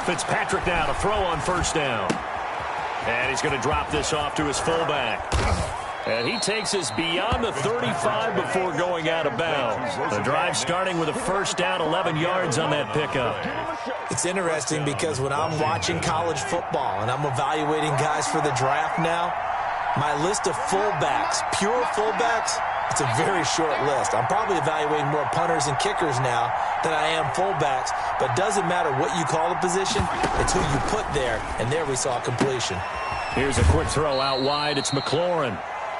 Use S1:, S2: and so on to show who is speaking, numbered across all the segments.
S1: Fitzpatrick now to throw on first down. And he's going to drop this off to his fullback. And he takes us beyond the 35 before going out of bounds. The drive starting with a first down, 11 yards on that pickup.
S2: It's interesting because when I'm watching college football and I'm evaluating guys for the draft now, my list of fullbacks, pure fullbacks, it's a very short list. I'm probably evaluating more punters and kickers now than I am fullbacks, but it doesn't matter what you call the position, it's who you put there, and there we saw completion.
S1: Here's a quick throw out wide. It's McLaurin.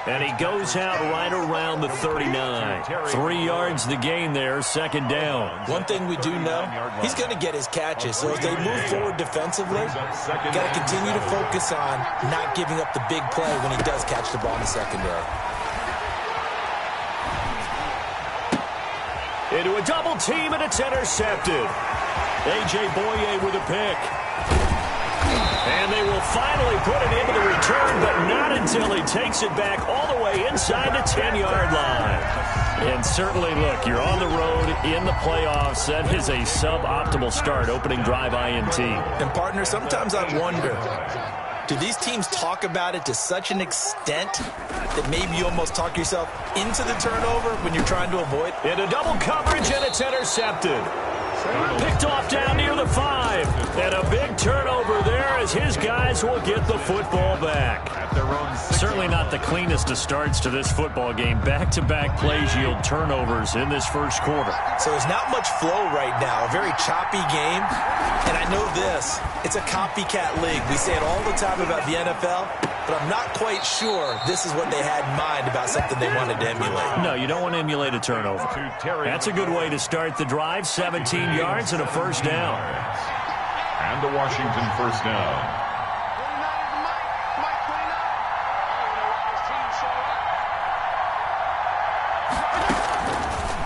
S1: And he goes out right around the 39. 3 yards the gain there, second down.
S2: One thing we do know, he's going to get his catches. So as they move forward defensively, got to continue to focus on not giving up the big play when he does catch the ball in the secondary.
S1: Into a double team, and it's intercepted. A.J. Boye with a pick. And they will finally put it into the return, but not until he takes it back all the way inside the 10-yard line. And certainly, look, you're on the road in the playoffs. That is a suboptimal start, opening drive INT.
S2: And, partner, sometimes I wonder, do these teams talk about it to such an extent that maybe you almost talk yourself into the turnover when you're trying to avoid?
S1: Into double coverage, and it's intercepted. Picked off down near the 5. And a big turnover there as his guys will get the football back. Certainly not the cleanest of starts to this football game. Back-to-back plays yield turnovers in this first quarter.
S2: So there's not much flow right now. A very choppy game. And I know this. It's a copycat league. We say it all the time about the NFL. But I'm not quite sure this is what they had in mind about something they wanted to emulate.
S1: No, you don't want to emulate a turnover. That's a good way to start the drive. 17 yards and a first down.
S3: And the Washington first down.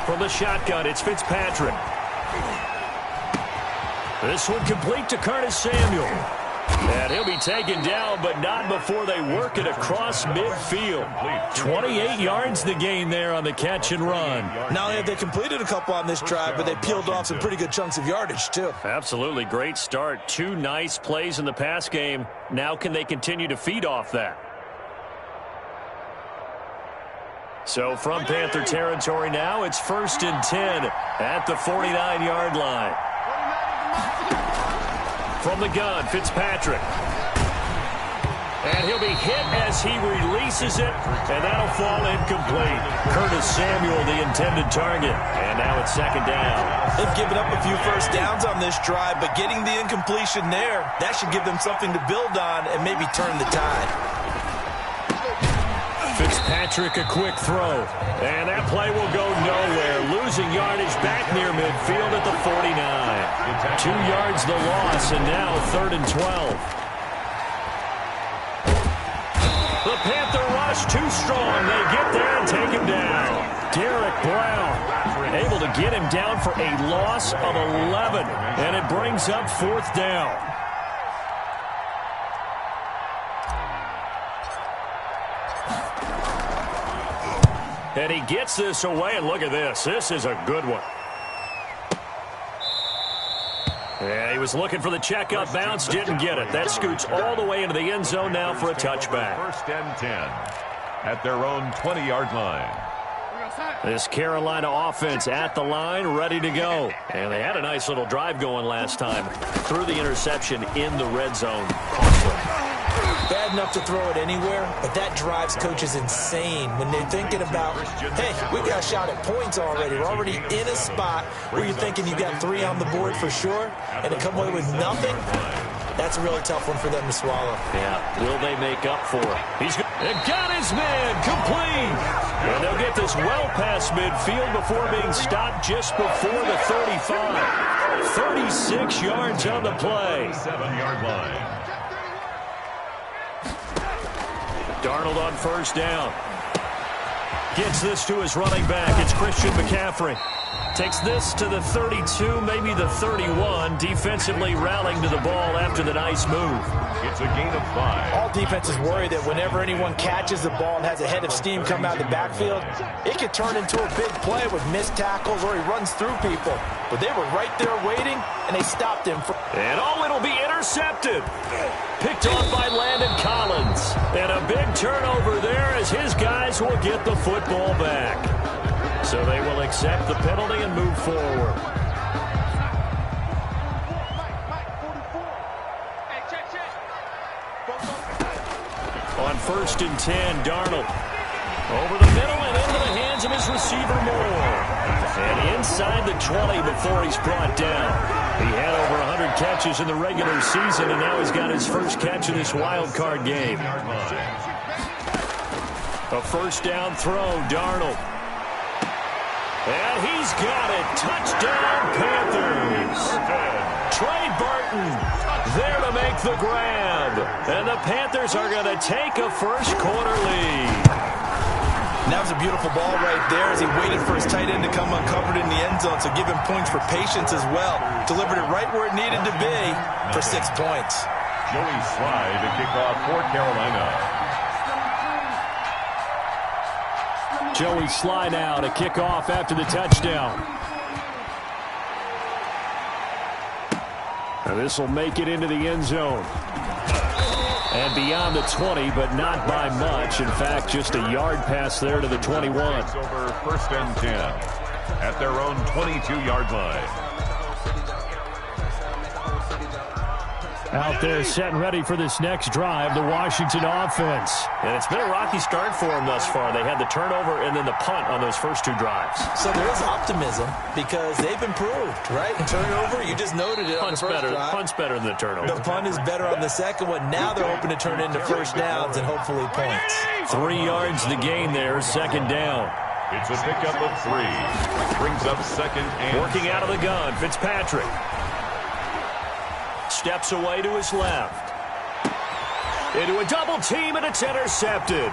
S1: From the shotgun, it's Fitzpatrick. This one complete to Curtis Samuel. And he'll be taken down, but not before they work it across midfield. 28 yards the gain there on the catch and run.
S2: Not only have they completed a couple on this drive, but they peeled off some pretty good chunks of yardage, too.
S1: Absolutely great start. 2 nice plays in the pass game. Now can they continue to feed off that? So from Panther territory now, it's 1st and 10 at the 49-yard line. From the gun, Fitzpatrick. And he'll be hit as he releases it, and that'll fall incomplete. Curtis Samuel, the intended target. And now it's second down.
S2: They've given up a few first downs on this drive, but getting the incompletion there, that should give them something to build on and maybe turn the tide.
S1: Fitzpatrick, a quick throw. And that play will go nowhere. Losing yardage back near midfield at the 49. 2 yards the loss, and now 3rd and 12. The Panther rush too strong. They get there and take him down. Derek Brown able to get him down for a loss of 11. And it brings up 4th down. And he gets this away, and look at this. This is a good one. Yeah, he was looking for the check-up bounce, didn't get it. That scoots all the way into the end zone now for a touchback.
S3: 1st and 10 at their own 20-yard line.
S1: This Carolina offense at the line, ready to go. And they had a nice little drive going last time. Threw the interception in the red zone.
S2: Bad enough to throw it anywhere, but that drives coaches insane when they're thinking about, hey, we've got a shot at points already. We're already in a spot where you're thinking you've got 3 on the board for sure, and to come away with nothing, that's a really tough one for them to swallow.
S1: Yeah, will they make up for it? He's got his man complete. And they'll get this well past midfield before being stopped just before the 35. 36 yards on the play.
S3: 7-yard line.
S1: Darnold on first down. Gets this to his running back. It's Christian McCaffrey. Takes this to the 32, maybe the 31. Defensively rallying to the ball after the nice move.
S3: It's a gain of 5.
S2: All defenses worry that whenever anyone catches the ball and has a head of steam come out of the backfield, it could turn into a big play with missed tackles or he runs through people. But they were right there waiting, and they stopped him.
S1: And it'll be intercepted. Picked off by Landon Collins. And a big turnover there as his guys will get the football back. So they will accept the penalty and move forward. On 1st and 10, Darnold. Over the middle and into the hands of his receiver Moore. And inside the 20 before he's brought down. He had over 100 catches in the regular season, and now he's got his first catch in this wild card game. A first down throw, Darnold. And he's got it. Touchdown, Panthers. Trey Burton there to make the grab. And the Panthers are going to take a first-quarter lead.
S2: And that was a beautiful ball right there as he waited for his tight end to come uncovered in the end zone, so give him points for patience as well. Delivered it right where it needed to be for 6 points.
S3: Joey Slye to kick off for Carolina.
S1: Joey Slye now to kick off after the touchdown. Now this will make it into the end zone. And beyond the 20, but not by much. In fact, just a yard pass there to the 21.
S3: It's over 1st and 10 at their own 22-yard line.
S1: Out there set and ready for this next drive, the Washington offense. And it's been a rocky start for them thus far. They had the turnover and then the punt on those first 2 drives.
S2: So there is optimism because they've improved, right? And turnover, you just noted it on the first drive.
S1: Punt's better than the turnover.
S2: The punt is better on the second one. Now they're hoping to turn into first downs and hopefully points.
S1: 3 yards to gain there, second down.
S3: It's a pickup of 3. Brings up second and...
S1: Working out of the gun, Fitzpatrick. Steps away to his left. Into a double team, and it's intercepted.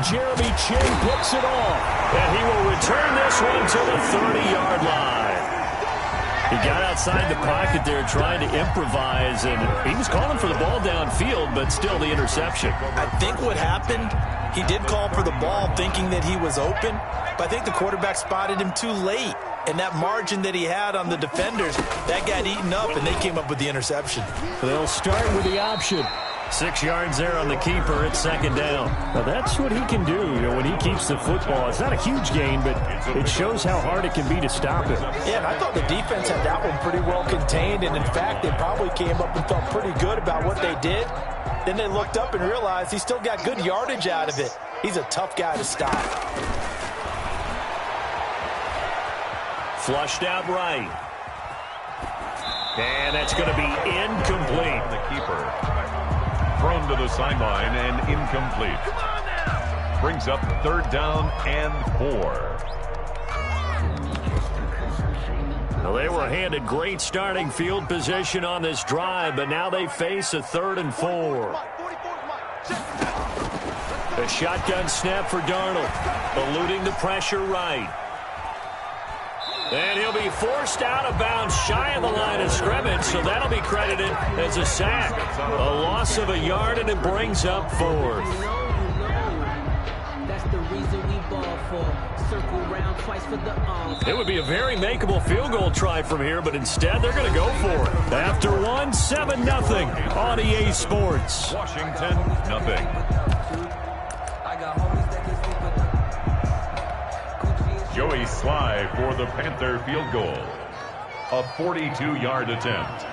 S1: Jeremy Ching picks it off. And he will return this one to the 30-yard line. He got outside the pocket there trying to improvise, and he was calling for the ball downfield, but still the interception.
S2: I think what happened, he did call for the ball thinking that he was open, but I think the quarterback spotted him too late. And that margin that he had on the defenders, that got eaten up, and they came up with the interception.
S1: They'll start with the option. 6 yards there on the keeper at second down. Now that's what he can do, when he keeps the football. It's not a huge gain, but it shows how hard it can be to stop it.
S2: Yeah, and I thought the defense had that one pretty well contained, and in fact, they probably came up and felt pretty good about what they did. Then they looked up and realized he still got good yardage out of it. He's a tough guy to stop.
S1: Flushed out right. And that's going to be incomplete.
S3: The keeper. Thrown to the sideline and incomplete. Brings up 3rd down and 4.
S1: Well, they were handed great starting field position on this drive, but now they face a 3rd and 4. A shotgun snap for Darnold. Eluding the pressure right. And he'll be forced out of bounds shy of the line of scrimmage, so that'll be credited as a sack. A loss of a yard, and it brings up 4th. It would be a very makeable field goal try from here, but instead they're going to go for it. After 1, 7-0 on EA Sports.
S3: Washington, nothing. Joey Slye for the Panther field goal. A 42-yard attempt.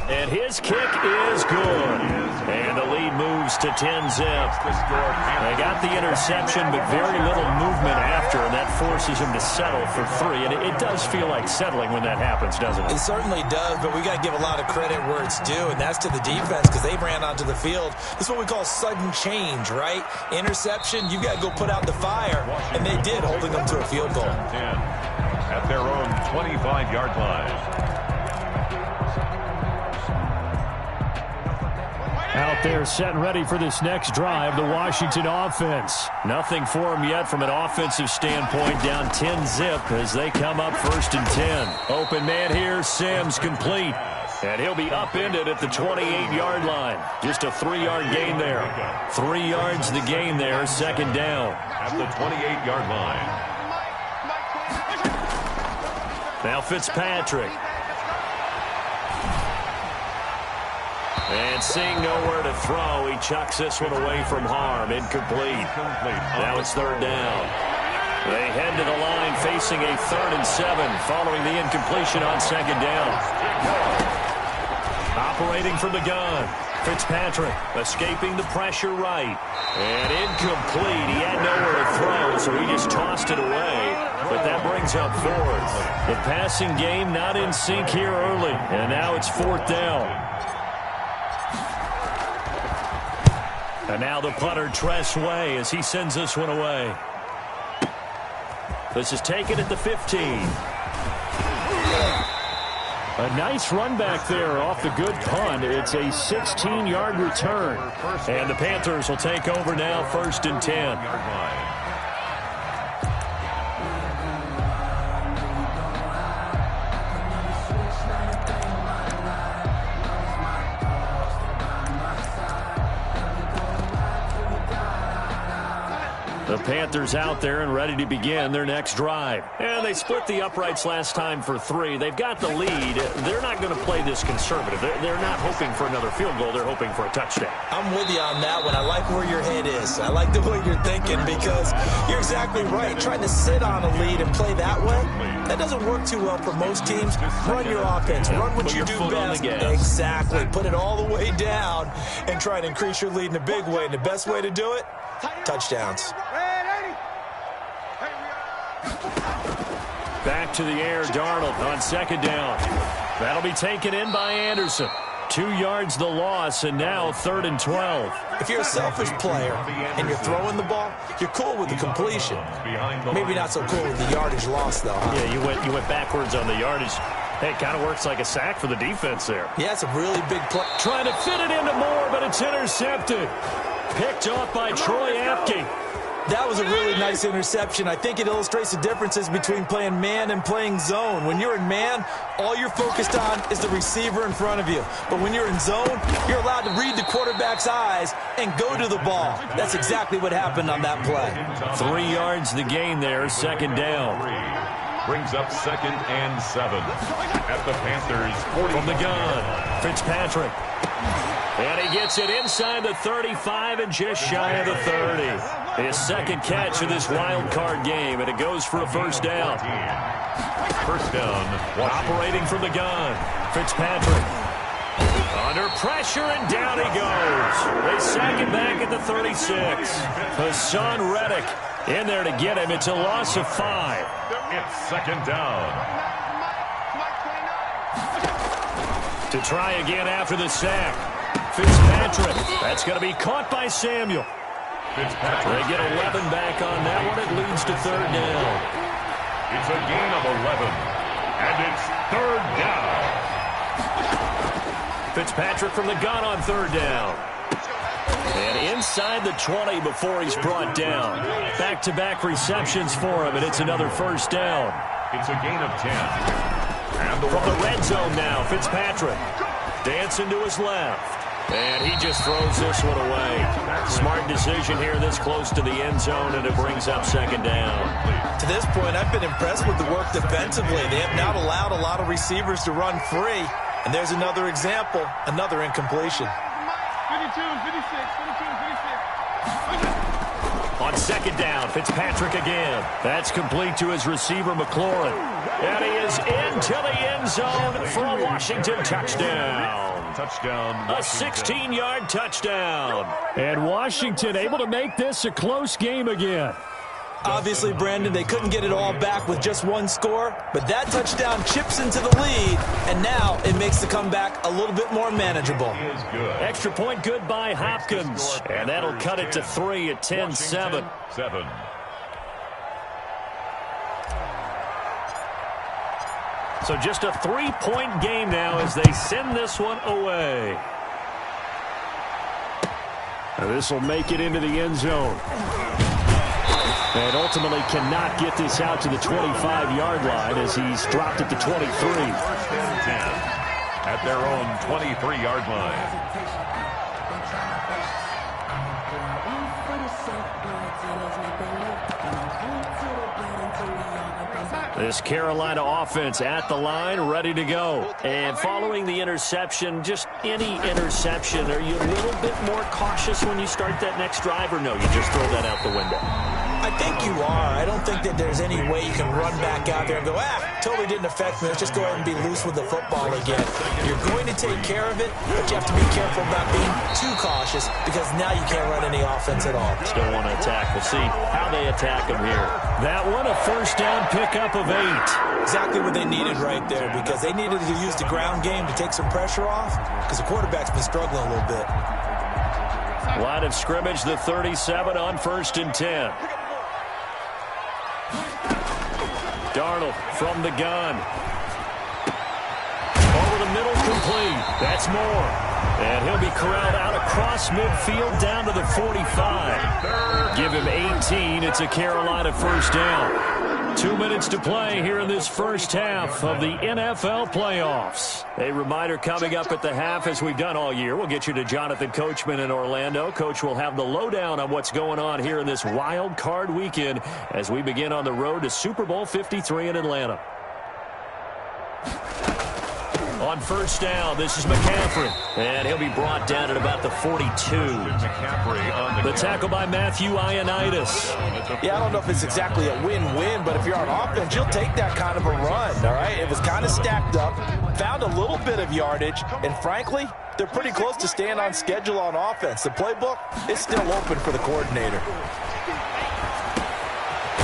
S1: And his kick is good. And the lead moves to 10-zip. They got the interception, but very little movement after, and that forces him to settle for 3. And it does feel like settling when that happens, doesn't it?
S2: It certainly does, but we got to give a lot of credit where it's due, and that's to the defense because they ran onto the field. This is what we call sudden change, right? Interception, you got to go put out the fire, and they did, holding them to a field goal.
S3: 10 at their own 25-yard line.
S1: Out there set and ready for this next drive, the Washington offense. Nothing for them yet from an offensive standpoint, down 10-zip as they come up 1st and 10. Open man here, Sims complete. And he'll be upended at the 28-yard line. Just a 3-yard gain there. 3 yards the gain there, 2nd down.
S3: At the 28-yard line.
S1: Now Fitzpatrick. And seeing nowhere to throw, he chucks this one away from harm. Incomplete. Now it's 3rd down. They head to the line facing a 3rd and 7 following the incompletion on 2nd down. Operating from the gun. Fitzpatrick escaping the pressure right. And incomplete. He had nowhere to throw, so he just tossed it away. But that brings up 4th. The passing game not in sync here early. And now it's 4th down. And now the punter, Tress Way, as he sends this one away. This is taken at the 15. A nice run back there off the good punt. It's a 16-yard return. And the Panthers will take over now, 1st and 10. The Panthers out there and ready to begin their next drive. And they split the uprights last time for 3. They've got the lead. They're not going to play this conservative. They're not hoping for another field goal. They're hoping for a touchdown.
S2: I'm with you on that one. I like where your head is. I like the way you're thinking because you're exactly right. Trying to sit on a lead and play that way, that doesn't work too well for most teams. Run your offense. Run what you do best. Exactly. Put it all the way down and try to increase your lead in a big way. And the best way to do it, touchdowns.
S1: Back to the air, Darnold on 2nd down. That'll be taken in by Anderson. 2 yards the loss, and now 3rd and 12.
S2: If you're a selfish player and you're throwing the ball, you're cool with the completion. Maybe not so cool with the yardage loss, though. Huh?
S1: Yeah, you went backwards on the yardage. Hey, it kind of works like a sack for the defense there.
S2: Yeah, it's a really big play.
S1: Trying to fit it into Moore, but it's intercepted. Picked off by Troy Apke.
S2: That was a really nice interception. I think it illustrates the differences between playing man and playing zone. When you're in man, all you're focused on is the receiver in front of you. But when you're in zone, you're allowed to read the quarterback's eyes and go to the ball. That's exactly what happened on that play.
S1: 3 yards the gain there, 2nd down.
S3: Brings up 2nd and 7 at the Panthers 40.
S1: From the gun, Fitzpatrick. And he gets it inside the 35 and just shy of the 30. His 2nd catch of this wild card game, and it goes for a 1st down.
S3: 1st down.
S1: Operating from the gun, Fitzpatrick. Under pressure, and down he goes. They sack him back at the 36. Hassan Reddick in there to get him. It's a loss of 5.
S3: It's 2nd down.
S1: To try again after the sack. Fitzpatrick. That's going to be caught by Samuel.
S3: Fitzpatrick.
S1: They get 11 back on that one. It leads to 3rd down.
S3: It's a gain of 11. And it's 3rd down.
S1: Fitzpatrick from the gun on 3rd down. And inside the 20 before he's brought down. Back-to-back receptions for him, and it's another 1st down.
S3: It's a gain of 10. And
S1: from the red zone now, Fitzpatrick. Dancing to his left. And he just throws this one away. Smart decision here this close to the end zone, and it brings up 2nd down.
S2: To this point, I've been impressed with the work defensively. They have not allowed a lot of receivers to run free. And there's another example, another incompletion.
S4: 52, 56, 52, 56.
S1: On 2nd down, Fitzpatrick again. That's complete to his receiver, McLaurin. And he is into the end zone for a Washington touchdown.
S3: Touchdown.
S1: A 16-yard touchdown. And Washington able to make this a close game again.
S2: Obviously, Brandon, they couldn't get it all back with just one score, but that touchdown chips into the lead, and now it makes the comeback a little bit more manageable.
S1: Extra point good by Hopkins, and that'll cut it to 3 at 10-7. So just a 3-point game now as they send this one away. This will make it into the end zone. And ultimately cannot get this out to the 25-yard line as he's dropped it to 23.
S3: First and 10 at their own 23-yard line.
S1: This Carolina offense at the line, ready to go. And following the interception, just any interception, are you a little bit more cautious when you start that next drive, or no, you just throw that out the window?
S2: I think you are. I don't think that there's any way you can run back out there and go, totally didn't affect me. Let's just go ahead and be loose with the football again. You're going to take care of it, but you have to be careful about being too cautious because now you can't run any offense at all.
S1: Still want to attack. We'll see how they attack them here. That one, a first down pickup of 8.
S2: Exactly what they needed right there because they needed to use the ground game to take some pressure off because the quarterback's been struggling a little bit.
S1: Line of scrimmage, the 37 on first and 10. Darnold from the gun. Over the middle, complete. That's Moore. And he'll be corralled out across midfield down to the 45. Give him 18. It's a Carolina first down. 2 minutes to play here in this first half of the NFL playoffs. A reminder coming up at the half, as we've done all year. We'll get you to Jonathan Coachman in Orlando. Coach will have the lowdown on what's going on here in this wild card weekend as we begin on the road to Super Bowl 53 in Atlanta. On first down, this is McCaffrey. And he'll be brought down at about the 42.
S3: McCaffrey on
S1: the tackle by Matthew Ioannidis.
S2: Yeah, I don't know if it's exactly a win-win, but if you're on offense, you'll take that kind of a run, all right? It was kind of stacked up, found a little bit of yardage, and frankly, they're pretty close to staying on schedule on offense. The playbook is still open for the coordinator.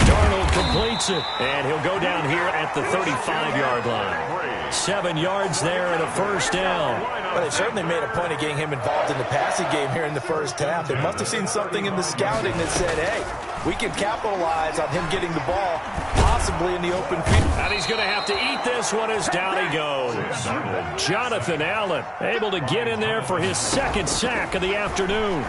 S1: Darnold completes it, and he'll go down here at the 35-yard line. 7 yards there and a first down.
S2: Well, they certainly made a point of getting him involved in the passing game here in the first half. They must have seen something in the scouting that said, hey, we can capitalize on him getting the ball, possibly in the open field.
S1: And he's going to have to eat this one as down he goes. Jonathan Allen able to get in there for his second sack of the afternoon.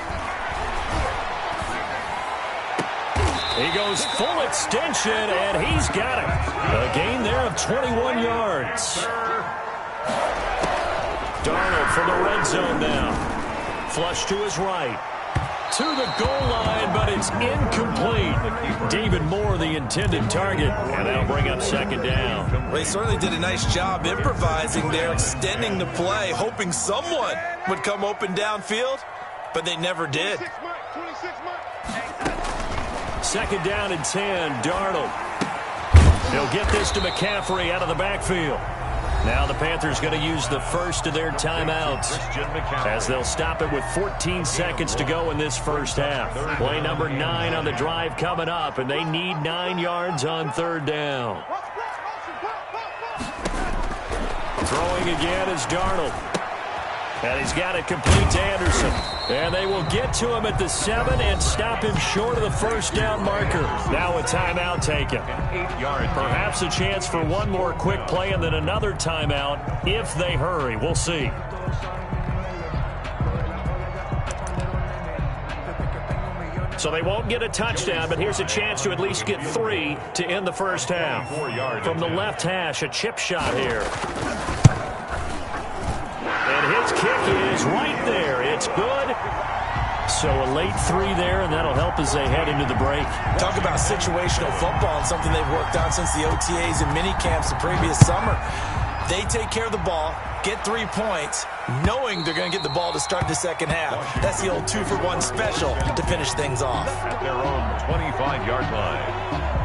S1: He goes full extension, and he's got it. A gain there of 21 yards. Darnold from the red zone now. Flush to his right. To the goal line, but it's incomplete. David Moore, the intended target, and that'll bring up second down.
S2: Well, he certainly did a nice job improvising there, extending the play, hoping someone would come open downfield, but they never did.
S1: Second down and 10, Darnold. He'll get this to McCaffrey out of the backfield. Now the Panthers going to use the first of their timeouts as they'll stop it with 14 seconds to go in this first half. Play number 9 on the drive coming up, and they need 9 yards on third down. Throwing again is Darnold. And he's got it complete to Anderson. And they will get to him at the 7 and stop him short of the first down marker. Now a timeout taken.
S3: 8 yards.
S1: Perhaps a chance for one more quick play and then another timeout if they hurry. We'll see. So they won't get a touchdown, but here's a chance to at least get 3 to end the first half. From the left hash, a chip shot here. And his kick is right there. It's good. So a late 3 there, and that'll help as they head into the break.
S2: Talk about situational football and something they've worked on since the OTAs and mini camps the previous summer. They take care of the ball, get 3 points, knowing they're going to get the ball to start the second half. That's the old 2-for-1 special to finish things off.
S3: At their own 25-yard line.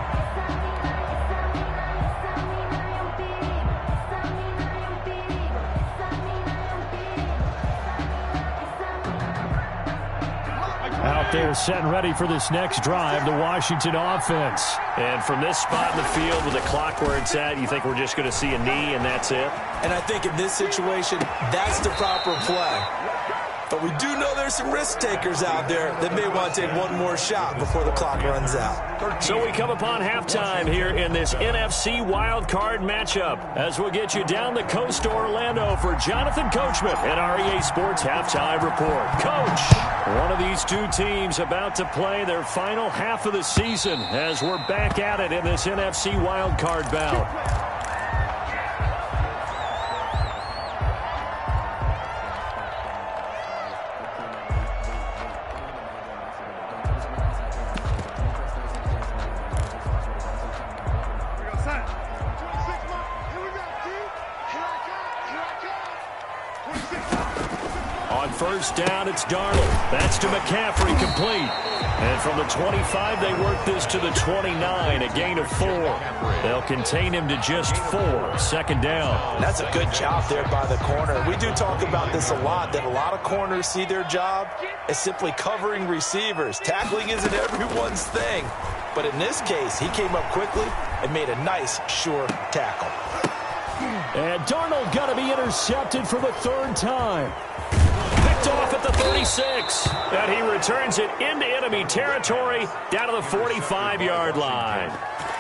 S1: Out there set and ready for this next drive, the Washington offense. And from this spot in the field with the clock where it's at, you think we're just going to see a knee and that's it?
S2: And I think in this situation, that's the proper play. But we do know there's some risk takers out there that may want to take one more shot before the clock runs out.
S1: So we come upon halftime here in this NFC wildcard matchup as we'll get you down the coast to Orlando for Jonathan Coachman at our EA Sports Halftime Report. Coach, one of these two teams about to play their final half of the season as we're back at it in this NFC wildcard bout. First down, it's Darnold. That's to McCaffrey, complete. And from the 25, they work this to the 29, a gain of 4. They'll contain him to just 4. Second down.
S2: That's a good job there by the corner. We do talk about this a lot, that a lot of corners see their job as simply covering receivers. Tackling isn't everyone's thing. But in this case, he came up quickly and made a nice, sure tackle.
S1: And Darnold got to be intercepted for the third time. Off at the 36, and he returns it into enemy territory down to the 45-yard line.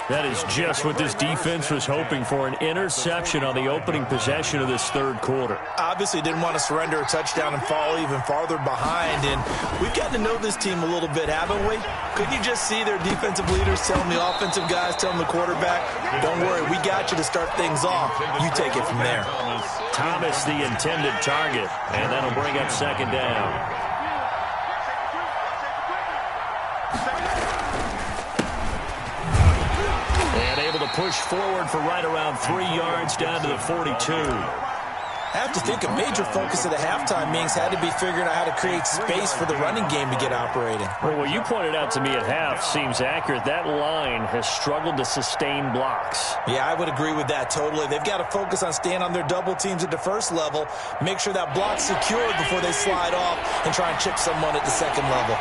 S1: That is just what this defense was hoping for, an interception on the opening possession of this third quarter.
S2: Obviously didn't want to surrender a touchdown and fall even farther behind, and we've gotten to know this team a little bit, haven't we? Couldn't you just see their defensive leaders telling the offensive guys, telling the quarterback, don't worry, we got you to start things off. You take it from there.
S1: Thomas, the intended target, and that'll bring up second down. And able to push forward for right around 3 yards down to the 42.
S2: I have to think a major focus of the halftime meetings had to be figuring out how to create space for the running game to get operating.
S1: Well, what you pointed out to me at half seems accurate. That line has struggled to sustain blocks.
S2: Yeah, I would agree with that totally. They've got to focus on staying on their double teams at the first level, make sure that block's secured before they slide off and try and chip someone at the second level.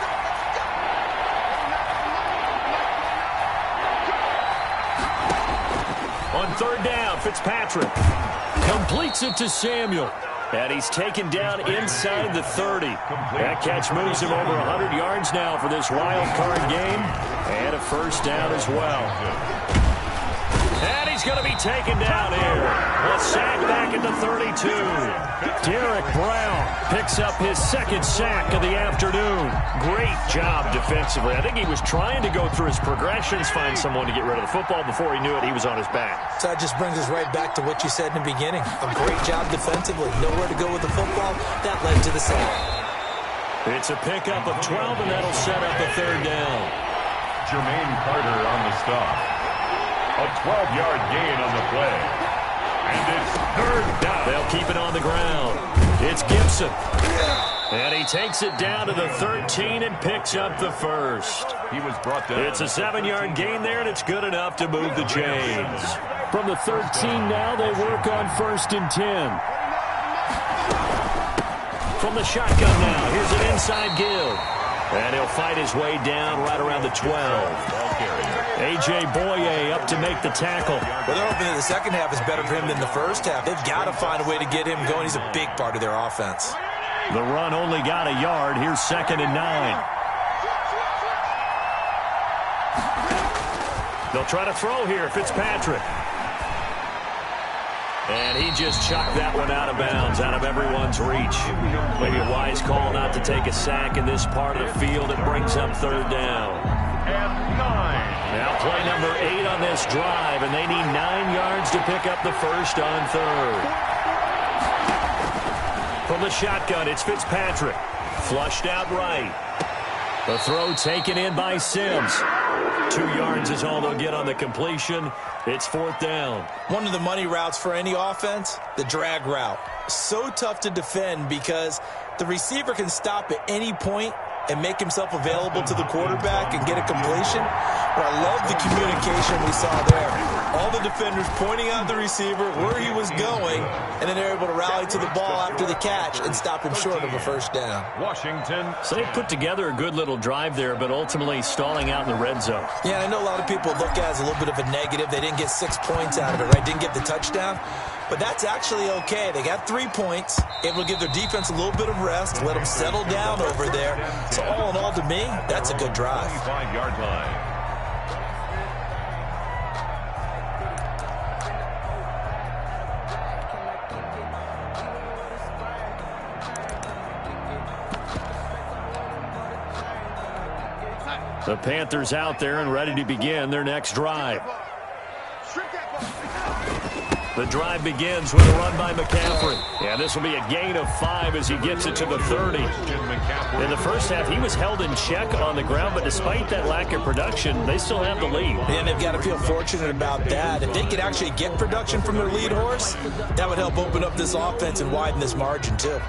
S1: On third down, Fitzpatrick completes it to Samuel. And he's taken down inside the 30. That catch moves him over 100 yards now for this wild card game. And a first down as well. And he's going to be taken down here. A sack back at the 32. Derek Brown picks up his second sack of the afternoon. Great job defensively. I think he was trying to go through his progressions, find someone to get rid of the football. Before he knew it, he was on his back.
S2: So that just brings us right back to what you said in the beginning. A great job defensively. Nowhere to go with the football. That led to the sack.
S1: It's a pickup of 12, and that'll set up a third down.
S3: Jermaine Carter on the stop. A 12-yard gain on the play. And it's third down.
S1: They'll keep it on the ground. It's Gibson. And he takes it down to the 13 and picks up the first.
S3: He was brought down.
S1: It's a 7-yard gain there, and it's good enough to move the chains. From the 13 now, they work on 1st and 10. From the shotgun now, here's an inside give. And he'll fight his way down right around the 12. A.J. Boye up to make the tackle.
S2: Well, they're hoping that the second half is better for him than the first half. They've got to find a way to get him going. He's a big part of their offense.
S1: The run only got a yard. Here's 2nd and 9. They'll try to throw here, Fitzpatrick. And he just chucked that one out of bounds, out of everyone's reach. Maybe a wise call not to take a sack in this part of the field. It brings up third down.
S3: And 9.
S1: Now play number 8 on this drive, and they need 9 yards to pick up the first on third. From the shotgun, it's Fitzpatrick. Flushed out right. The throw taken in by Sims. 2 yards is all they'll get on the completion. It's 4th down.
S2: One of the money routes for any offense, the drag route. So tough to defend because the receiver can stop at any point and make himself available to the quarterback and get a completion. But I love the communication we saw there. All the defenders pointing out the receiver where he was going, and then they're able to rally to the ball after the catch and stop him short of a first down.
S3: Washington.
S1: So they put together a good little drive there, but ultimately stalling out in the red zone.
S2: Yeah, I know a lot of people look at it as a little bit of a negative. They didn't get 6 points out of it, right? Didn't get the touchdown. But that's actually okay. They got 3 points, able to give their defense a little bit of rest, let them settle down over there. So all in all, to me, that's a good drive.
S3: 25-yard line.
S1: The Panthers out there and ready to begin their next drive. The drive begins with a run by McCaffrey. Yeah, this will be a gain of 5 as he gets it to the 30. In the first half, he was held in check on the ground, but despite that lack of production, they still have the lead.
S2: And they've got to feel fortunate about that. If they could actually get production from their lead horse, that would help open up this offense and widen this margin too.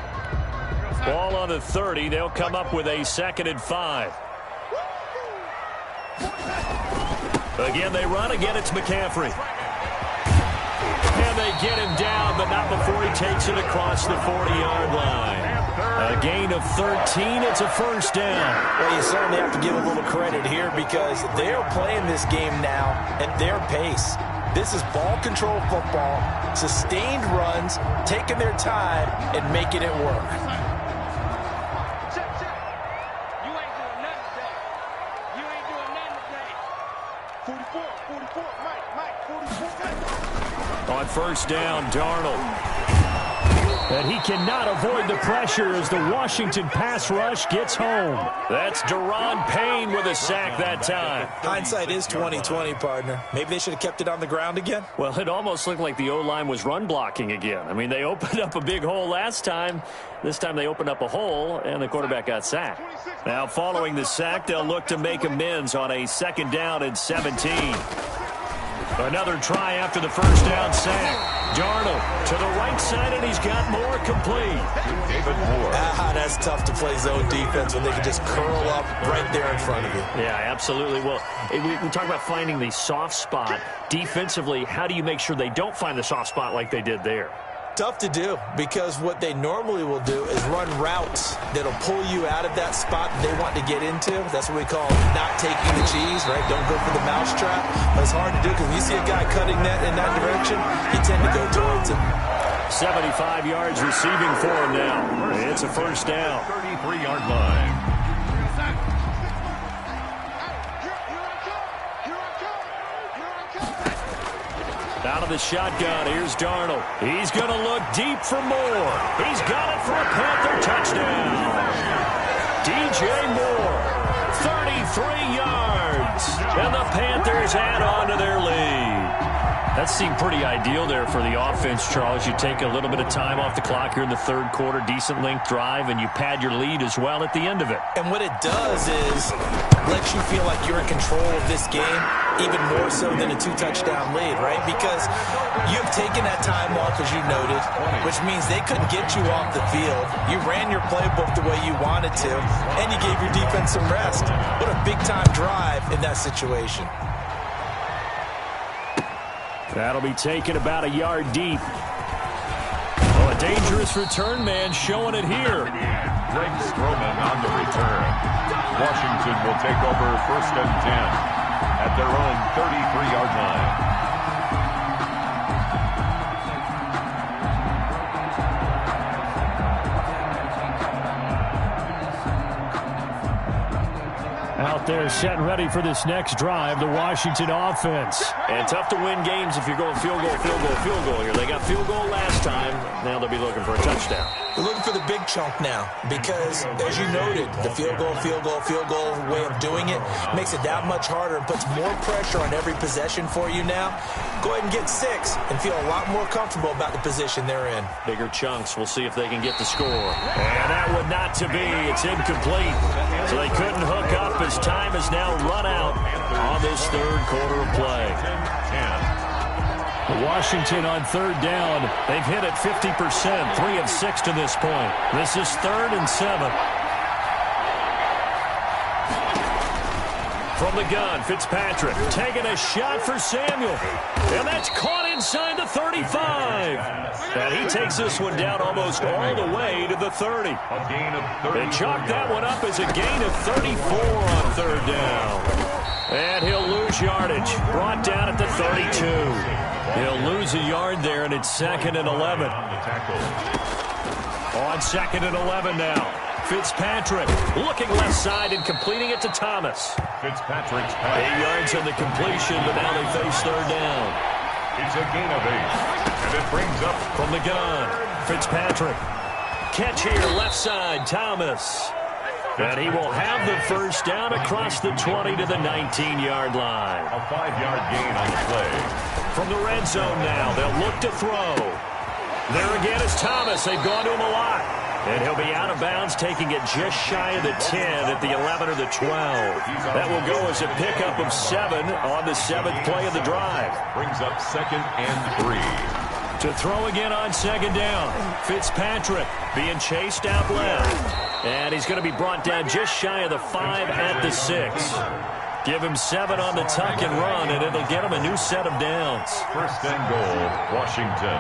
S1: Ball on the 30. They'll come up with a 2nd and 5. Again, they run. Again, it's McCaffrey. And they get him down, but not before he takes it across the 40-yard line. A gain of 13. It's a first down.
S2: Well, you certainly have to give a little credit here because they're playing this game now at their pace. This is ball control football, sustained runs, taking their time, and making it work.
S1: On first down, Darnold. And he cannot avoid the pressure as the Washington pass rush gets home. That's Daron Payne with a sack that time.
S2: Hindsight is 20/20, partner. Maybe they should have kept it on the ground again.
S1: Well, it almost looked like the O-line was run blocking again. I mean, they opened up a big hole last time. This time they opened up a hole, and the quarterback got sacked. Now, following the sack, they'll look to make amends on a 2nd down and 17. Another try after the first down sack. Darnold to the right side, and he's got more complete.
S3: David Moore.
S2: That's tough to play zone defense when they can just curl up right there in front of you.
S1: Yeah, absolutely. Well, we talk about finding the soft spot. Defensively, how do you make sure they don't find the soft spot like they did there?
S2: Tough to do because what they normally will do is run routes that'll pull you out of that spot they want to get into. That's what we call not taking the cheese, right? Don't go for the mousetrap. But it's hard to do because when you see a guy cutting that in that direction, you tend to go towards him.
S1: 75 yards receiving for him now. It's a first down.
S3: 33-yard line.
S1: Out of the shotgun, here's Darnold. He's going to look deep for more. He's got it for a Panther touchdown. DJ Moore, 33 yards. And the Panthers add on to their lead. That seemed pretty ideal there for the offense, Charles. You take a little bit of time off the clock here in the 3rd quarter, decent length drive, and you pad your lead as well at the end of it.
S2: And what it does is lets you feel like you're in control of this game, even more so than a 2-touchdown lead, right? Because you've taken that time off, as you noted, which means they couldn't get you off the field. You ran your playbook the way you wanted to, and you gave your defense some rest. What a big-time drive in that situation.
S1: That'll be taken about a yard deep. Oh, a dangerous return man showing it here.
S3: Greg Stroman on the return. Washington will take over 1st and 10 at their own 33-yard line.
S1: Out there set and ready for this next drive, the Washington offense. And tough to win games if you're going field goal, field goal, field goal here. They got field goal last time. Now they'll be looking for a touchdown.
S2: They're looking for the big chunk now because, as you noted, the field goal way of doing it makes it that much harder and puts more pressure on every possession for you now. Go ahead and get 6 and feel a lot more comfortable about the position they're in.
S1: Bigger chunks. We'll see if they can get the score. And that would not to be. It's incomplete. So they couldn't hook up as time has now run out on this 3rd quarter of play. Washington on 3rd down. They've hit it 50%, 3 of 6 to this point. This is 3rd and 7. From From the gun, Fitzpatrick taking a shot for Samuel. And that's caught inside the 35. And he takes this one down almost all the way to the 30. They chalk that one up as a gain of 34 on third down. And he'll lose yardage. Brought down at the 32. He'll lose a yard there, and it's 2nd and 11. On 2nd and 11 now. Fitzpatrick looking left side and completing it to Thomas.
S3: Fitzpatrick's
S1: 8 yards on the completion, but now they face third down.
S3: It's a gain of 8, and it brings up
S1: from the gun. Fitzpatrick. Catch here, left side, Thomas. And he will have the first down across the 20 to the 19-yard line.
S3: A 5-yard gain on the play.
S1: From the red zone now, they'll look to throw. There again is Thomas. They've gone to him a lot. And he'll be out of bounds, taking it just shy of the 10 at the 11 or the 12. That will go as a pickup of 7 on the 7th play of the drive.
S3: Brings up 2nd and 3.
S1: To throw again on 2nd down. Fitzpatrick being chased out left. And he's going to be brought down just shy of the 5 at the 6. Give him 7 on the tuck and run, and it'll get him a new set of downs.
S3: 1st and goal, Washington.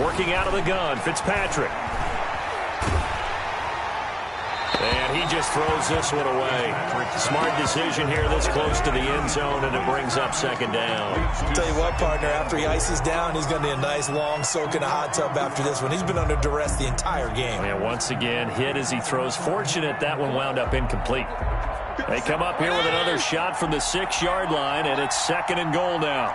S1: Working out of the gun, Fitzpatrick. And he just throws this one away. Smart decision here this close to the end zone, and it brings up 2nd down.
S2: I'll tell you what, partner, after he ices down, he's going to need a nice long soak in a hot tub after this one. He's been under duress the entire game.
S1: And once again, hit as he throws. Fortunate that one wound up incomplete. They come up here with another shot from the 6-yard line, and it's 2nd and goal now.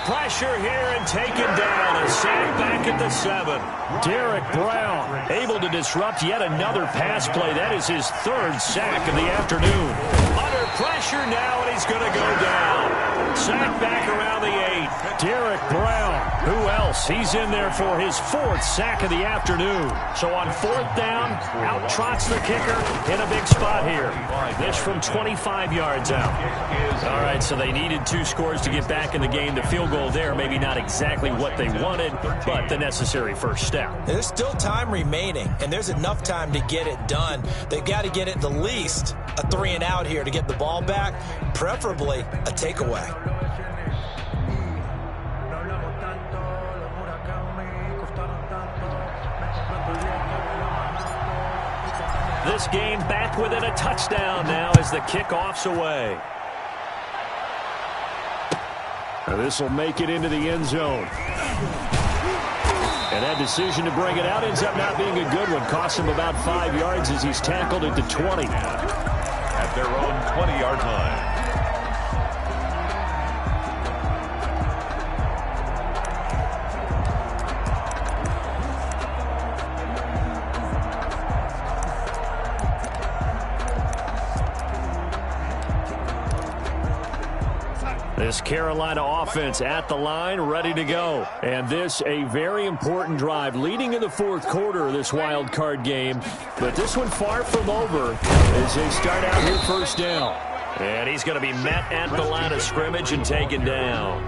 S1: Pressure here and taken down. A sack back at the 7. Derek Brown able to disrupt yet another pass play. That is his 3rd sack of the afternoon. Under pressure now, and he's going to go down. Sack back around the 8. Derek Brown. Who else? He's in there for his 4th sack of the afternoon. So on 4th down, out trots the kicker in a big spot here. This from 25 yards out. All right, so they needed 2 scores to get back in the game. The field goal there, maybe not exactly what they wanted, but the necessary first step.
S2: There's still time remaining, and there's enough time to get it done. They've got to get at the least a 3 and out here to get the ball back, preferably a takeaway.
S1: This game back within a touchdown now as the kickoff's away. Now this will make it into the end zone. And that decision to bring it out ends up not being a good one. Costs him about 5 yards as he's tackled it to 20.
S3: At their own 20-yard line.
S1: This Carolina offense at the line, ready to go. And this a very important drive leading in the 4th quarter of this wild card game. But this one far from over as they start out here 1st down. And he's going to be met at the line of scrimmage and taken down.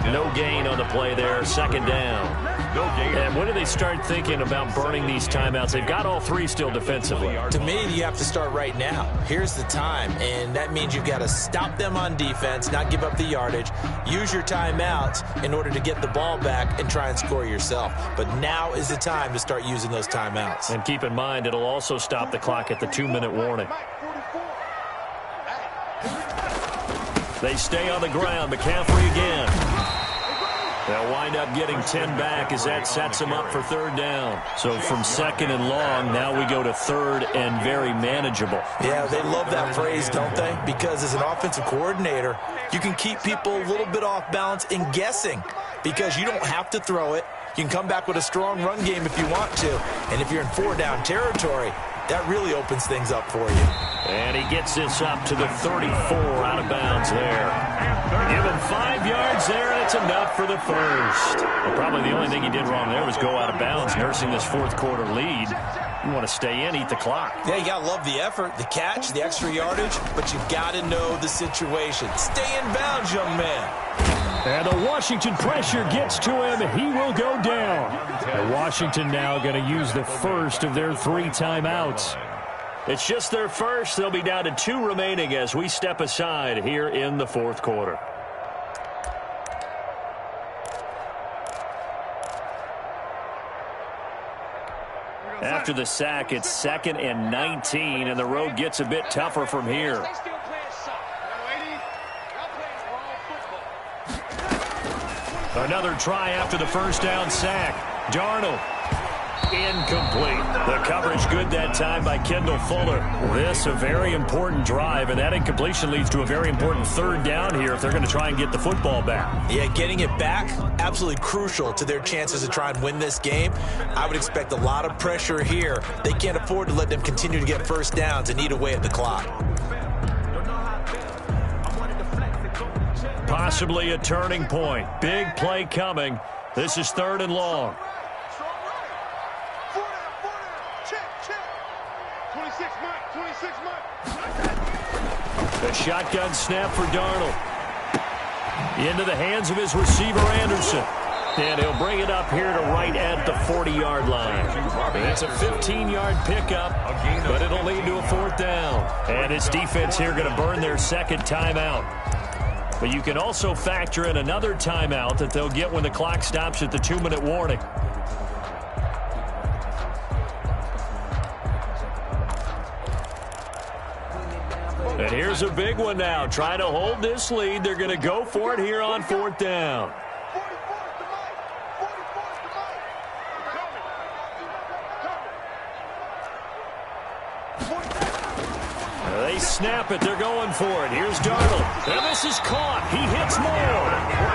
S1: No gain on the play there. 2nd down.
S3: No gain.
S1: And when do they start thinking about burning these timeouts? They've got all 3 still defensively.
S2: To me, you have to start right now. Here's the time, and that means you've got to stop them on defense, not give up the yardage, use your timeouts in order to get the ball back and try and score yourself. But now is the time to start using those timeouts.
S1: And keep in mind, it'll also stop the clock at the 2-minute warning. They stay on the ground. McCaffrey again. They'll wind up getting 10 back as that sets them up for 3rd down. So from 2nd and long, now we go to 3rd and very manageable.
S2: Yeah, they love that phrase, don't they? Because as an offensive coordinator, you can keep people a little bit off balance in guessing because you don't have to throw it. You can come back with a strong run game if you want to. And if you're in 4-down territory, that really opens things up for you.
S1: And he gets this up to the 34 out of bounds there. Give him 5 yards there, and it's enough for the first. Well, probably the only thing he did wrong there was go out of bounds, nursing this 4th quarter lead. You want to stay in, eat the clock.
S2: Yeah, you got to love the effort, the catch, the extra yardage, but you've got to know the situation. Stay in bounds, young man.
S1: And the Washington pressure gets to him. He will go down. And Washington now going to use the first of their 3 timeouts. It's just their first. They'll be down to 2 remaining as we step aside here in the 4th quarter. After the sack, it's 2nd and 19, and the road gets a bit tougher from here. Another try after the first down sack. Darnold. Incomplete. The coverage good that time by Kendall Fuller. This a very important drive, and that incompletion leads to a very important 3rd down here if they're going to try and get the football back.
S2: Yeah, getting it back, absolutely crucial to their chances to try and win this game. I would expect a lot of pressure here. They can't afford to let them continue to get first downs and eat away at the clock.
S1: Possibly a turning point. Big play coming. This is 3rd and long. The shotgun snap for Darnold. Into the hands of his receiver, Anderson. And he'll bring it up here to right at the 40-yard line. It's a 15-yard pickup, but it'll lead to a 4th down. And his defense here going to burn their 2nd timeout. But you can also factor in another timeout that they'll get when the clock stops at the 2-minute warning. And here's a big one now. Trying to hold this lead. They're going to go for it here on 4th down. They snap it. They're going for it. Here's Darnold. And this is caught. He hits more.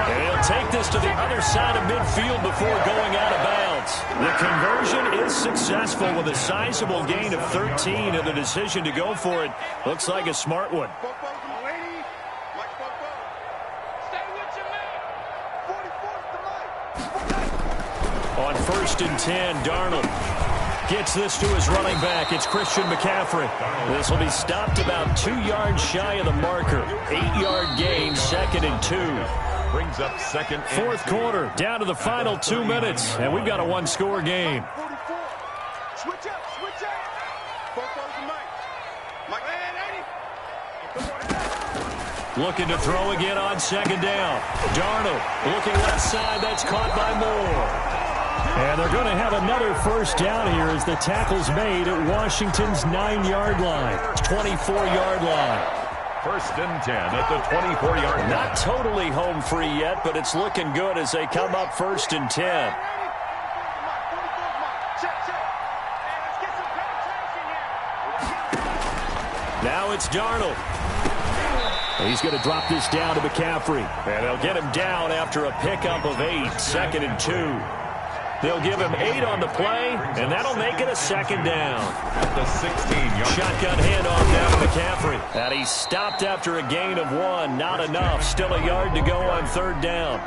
S1: And he'll take this to the other side of midfield before going out of bounds. The conversion is successful with a sizable gain of 13, and the decision to go for it looks like a smart one. On 1st and 10, Darnold gets this to his running back. It's Christian McCaffrey. This will be stopped about 2 yards shy of the marker. 8-yard gain, 2nd and 2.
S3: Brings up 2nd and
S1: 4th quarter, down to the final 2 minutes, and we've got a 1-score game.
S4: Switch up.
S1: Looking to throw again on 2nd down. Darnold looking left side. That's caught by Moore. And they're going to have another 1st down here as the tackle's made at Washington's 9-yard line. 24-yard line.
S3: 1st and 10 at the 24-yard line.
S1: Not totally home free yet, but it's looking good as they come up 1st and 10. Now it's Darnold. He's going to drop this down to McCaffrey. And they'll get him down after a pickup of 8. 2nd and 2. They'll give him 8 on the play, and that'll make it a 2nd down.
S3: At the 16-yard.
S1: Shotgun handoff now to McCaffrey. And he stopped after a gain of 1. Not enough. Still a yard to go on 3rd down.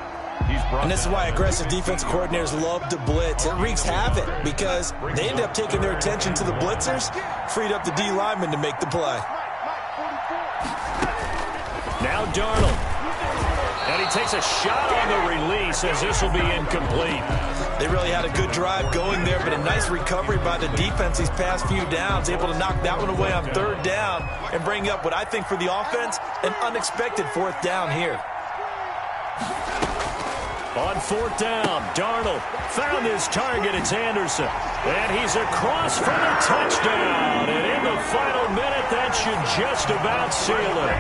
S2: And this is why aggressive defense coordinators love to blitz. It wreaks havoc because they end up taking their attention to the blitzers, freed up the D lineman to make the play.
S1: Now Darnold. And he takes a shot on the release as this will be incomplete.
S2: They really had a good drive going there, but a nice recovery by the defense these past few downs, able to knock that one away on 3rd down and bring up what I think for the offense, an unexpected 4th down here.
S1: On 4th down, Darnold found his target. It's Anderson. And he's across for the touchdown. And in the final minute, that should just about seal it.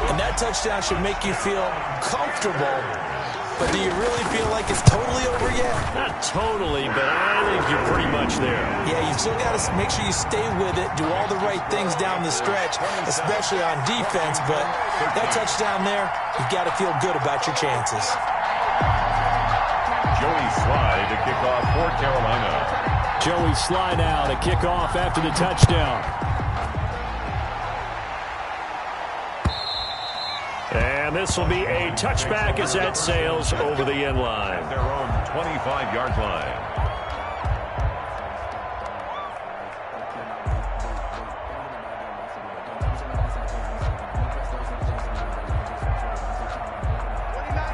S2: And that touchdown should make you feel comfortable. But do you really feel like it's totally over yet?
S1: Not totally, but I think you're pretty much there.
S2: Yeah, you still got to make sure you stay with it, do all the right things down the stretch, especially on defense. But that touchdown there, you've got to feel good about your chances.
S3: Joey Sly to kick off for Carolina.
S1: Joey Sly now to kick off after the touchdown. And this will be a touchback as that sails over the end line.
S3: Their own 25-yard line.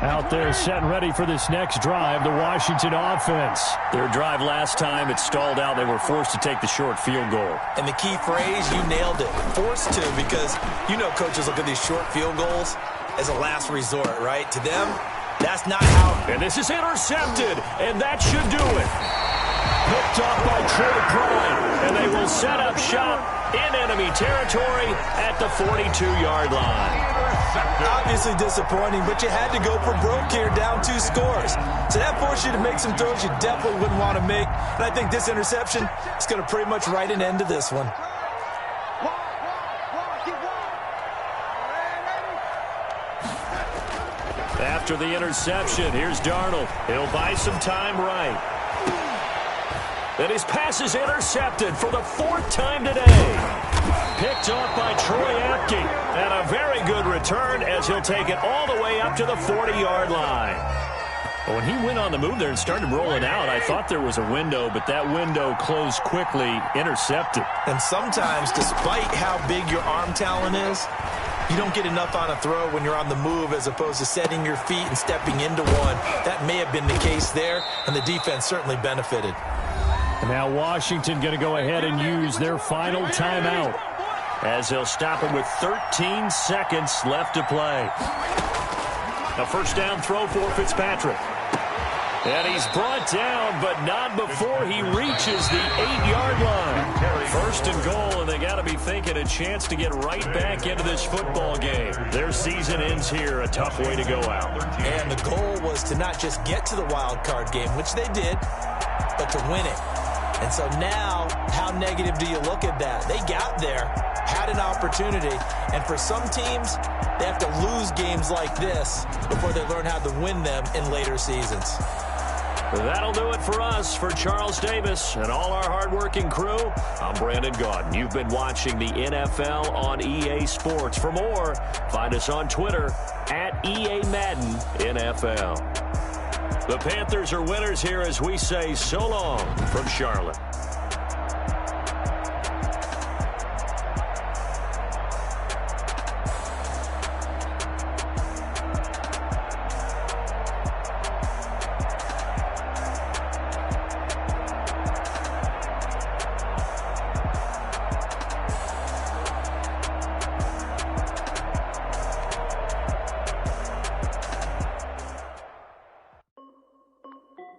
S1: Out there setting ready for this next drive, the Washington offense. Their drive last time, it stalled out. They were forced to take the short field goal.
S2: And the key phrase, you nailed it, forced to, because you know coaches look at these short field goals as a last resort, right? To them, that's not how.
S1: And this is intercepted, and that should do it. Picked up by Troy Prime, and they will set up shop in enemy territory at the 42-yard line.
S2: Obviously disappointing, but you had to go for broke here, down 2 scores. So that forced you to make some throws you definitely wouldn't want to make. And I think this interception is going to pretty much write an end to this one.
S1: After the interception, here's Darnold. He'll buy some time right. And his pass is intercepted for the 4th time today. Picked off by Troy Apke. And a very good return as he'll take it all the way up to the 40-yard line. Well, when he went on the move there and started rolling out, I thought there was a window, but that window closed quickly, intercepted.
S2: And sometimes, despite how big your arm talent is, you don't get enough on a throw when you're on the move as opposed to setting your feet and stepping into one. That may have been the case there, and the defense certainly benefited.
S1: And now Washington going to go ahead and use their final timeout as they'll stop it with 13 seconds left to play. A first down throw for Fitzpatrick. And he's brought down, but not before he reaches the 8-yard line. First and goal, and they got to be thinking a chance to get right back into this football game. Their season ends here, a tough way to go out.
S2: And the goal was to not just get to the wild card game, which they did, but to win it. And so now, how negative do you look at that? They got there, had an opportunity, and for some teams, they have to lose games like this before they learn how to win them in later seasons.
S1: That'll do it for us. For Charles Davis and all our hardworking crew, I'm Brandon Gaudin. You've been watching the NFL on EA Sports. For more, find us on Twitter at EA Madden NFL. The Panthers are winners here as we say so long from Charlotte.